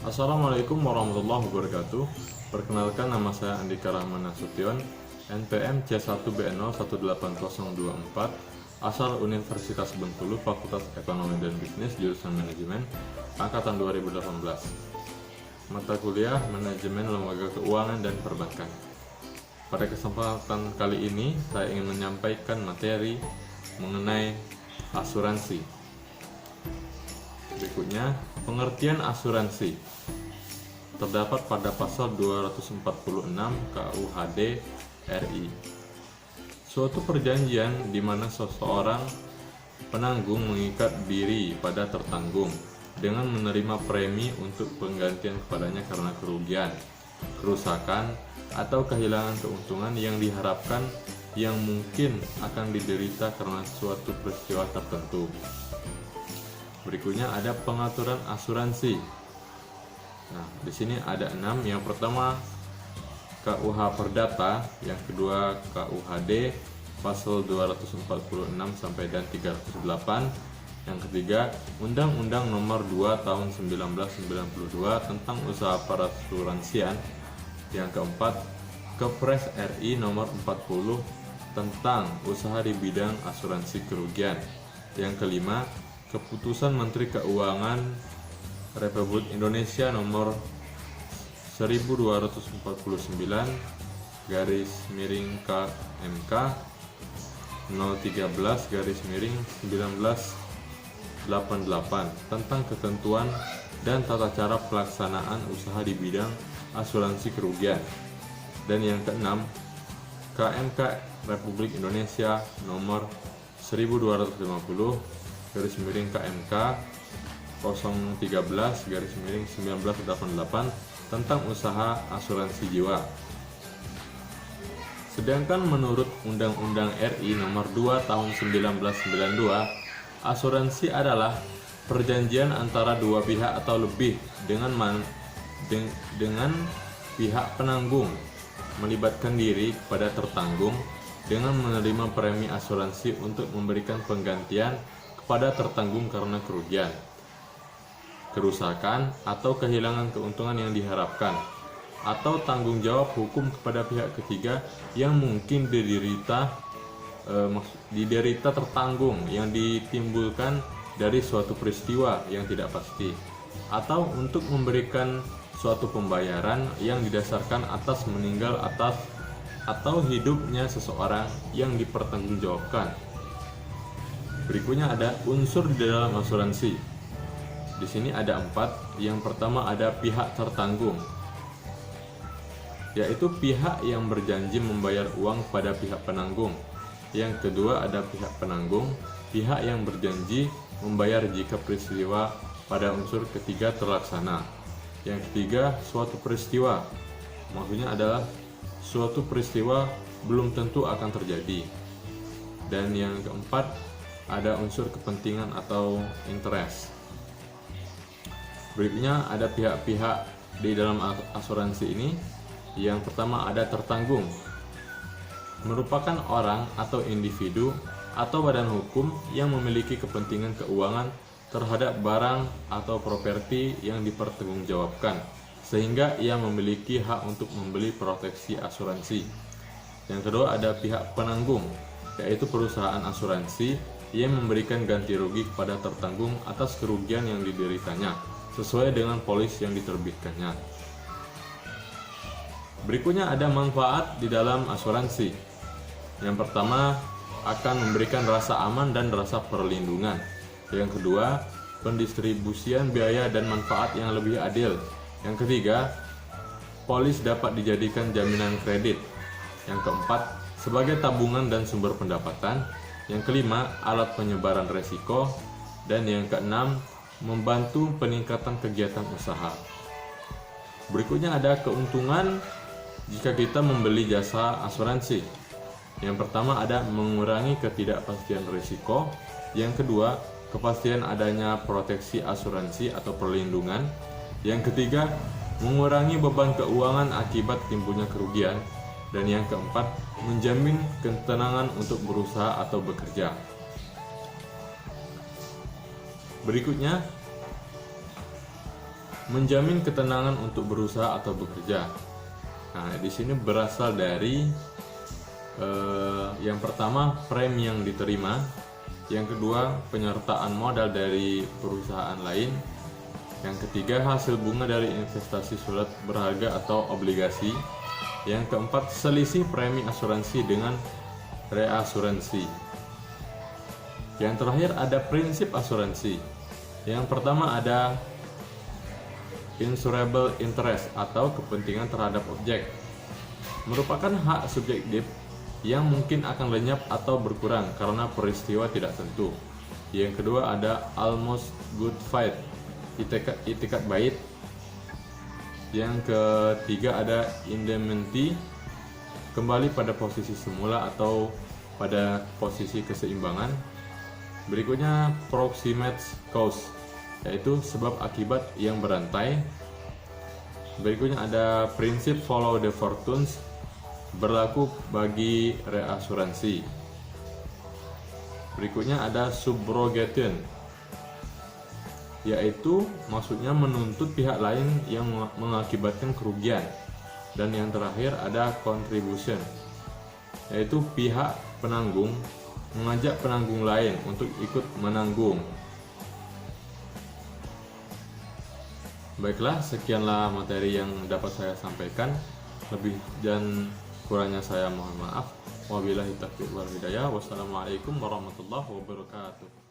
Assalamualaikum warahmatullahi wabarakatuh. Perkenalkan, nama saya Andika Rahman Nasution, NPM C1B018024, asal Universitas Bengkulu, Fakultas Ekonomi dan Bisnis, jurusan Manajemen, angkatan 2018. Mata kuliah Manajemen Lembaga Keuangan dan Perbankan. Pada kesempatan kali ini, saya ingin menyampaikan materi mengenai asuransi. Berikutnya, pengertian asuransi terdapat pada pasal 246 KUHD RI. Suatu perjanjian di mana seseorang penanggung mengikat diri pada tertanggung dengan menerima premi untuk penggantian kepadanya karena kerugian, kerusakan, atau kehilangan keuntungan yang diharapkan yang mungkin akan diderita karena suatu peristiwa tertentu. Berikutnya ada pengaturan asuransi. Nah, di sini ada 6. Yang pertama KUH Perdata, yang kedua KUHD pasal 246 sampai dan 308, yang ketiga Undang-Undang Nomor 2 Tahun 1992 tentang usaha perasuransian, yang keempat Kepres RI Nomor 40 tentang usaha di bidang asuransi kerugian, yang kelima Keputusan Menteri Keuangan Republik Indonesia Nomor 1249 garis miring KMK 013 garis miring 1988 tentang ketentuan dan tata cara pelaksanaan usaha di bidang asuransi kerugian, dan yang keenam KMK Republik Indonesia Nomor 1250 garis miring KMK 013 garis miring 1988 tentang usaha asuransi jiwa. Sedangkan menurut Undang-Undang RI Nomor 2 Tahun 1992, asuransi adalah perjanjian antara dua pihak atau lebih dengan pihak penanggung melibatkan diri kepada tertanggung dengan menerima premi asuransi untuk memberikan penggantian kepada tertanggung karena kerugian, kerusakan, atau kehilangan keuntungan yang diharapkan, atau tanggung jawab hukum kepada pihak ketiga yang mungkin diderita tertanggung yang ditimbulkan dari suatu peristiwa yang tidak pasti, atau untuk memberikan suatu pembayaran yang didasarkan atas meninggal atau hidupnya seseorang yang dipertanggungjawabkan. Berikutnya ada unsur di dalam asuransi. Di sini ada 4. Yang pertama ada pihak tertanggung, yaitu pihak yang berjanji membayar uang pada pihak penanggung. Yang kedua ada pihak penanggung, pihak yang berjanji membayar jika peristiwa pada unsur ketiga terlaksana. Yang ketiga suatu peristiwa, maksudnya adalah suatu peristiwa belum tentu akan terjadi. Dan yang keempat ada unsur kepentingan atau interest. Berikutnya ada pihak-pihak di dalam asuransi ini. Yang pertama ada tertanggung, merupakan orang atau individu atau badan hukum yang memiliki kepentingan keuangan terhadap barang atau properti yang dipertanggungjawabkan, sehingga ia memiliki hak untuk membeli proteksi asuransi. Yang kedua ada pihak penanggung, yaitu perusahaan asuransi yang memberikan ganti rugi kepada tertanggung atas kerugian yang dideritanya sesuai dengan polis yang diterbitkannya. Berikutnya ada manfaat di dalam asuransi. Yang pertama akan memberikan rasa aman dan rasa perlindungan. Yang kedua, pendistribusian biaya dan manfaat yang lebih adil. Yang ketiga, polis dapat dijadikan jaminan kredit. Yang keempat, sebagai tabungan dan sumber pendapatan. Yang kelima, alat penyebaran resiko. Dan yang keenam, membantu peningkatan kegiatan usaha. Berikutnya ada keuntungan jika kita membeli jasa asuransi. Yang pertama ada mengurangi ketidakpastian risiko. Yang kedua, kepastian adanya proteksi asuransi atau perlindungan. Yang ketiga, mengurangi beban keuangan akibat timbulnya kerugian. Dan yang keempat, menjamin ketenangan untuk berusaha atau bekerja. Berikutnya menjamin ketenangan untuk berusaha atau bekerja. Nah, di sini berasal dari yang pertama premi yang diterima, yang kedua penyertaan modal dari perusahaan lain, yang ketiga hasil bunga dari investasi surat berharga atau obligasi, yang keempat selisih premi asuransi dengan reasuransi. Yang terakhir ada prinsip asuransi. Yang pertama ada insurable interest atau kepentingan terhadap objek, merupakan hak subjektif yang mungkin akan lenyap atau berkurang karena peristiwa tidak tentu. Yang kedua ada almost good faith, itikat baik. Yang ketiga ada indemnity, kembali pada posisi semula atau pada posisi keseimbangan. Berikutnya proximate cause, yaitu sebab akibat yang berantai. Berikutnya ada prinsip follow the fortunes, berlaku bagi reasuransi. Berikutnya ada subrogation, yaitu maksudnya menuntut pihak lain yang mengakibatkan kerugian. Dan yang terakhir ada contribution, yaitu pihak penanggung mengajak penanggung lain untuk ikut menanggung. Baiklah, sekianlah materi yang dapat saya sampaikan. Lebih dan kurangnya saya mohon maaf. Wabillahi taufiq wal hidayah. Wassalamualaikum warahmatullahi wabarakatuh.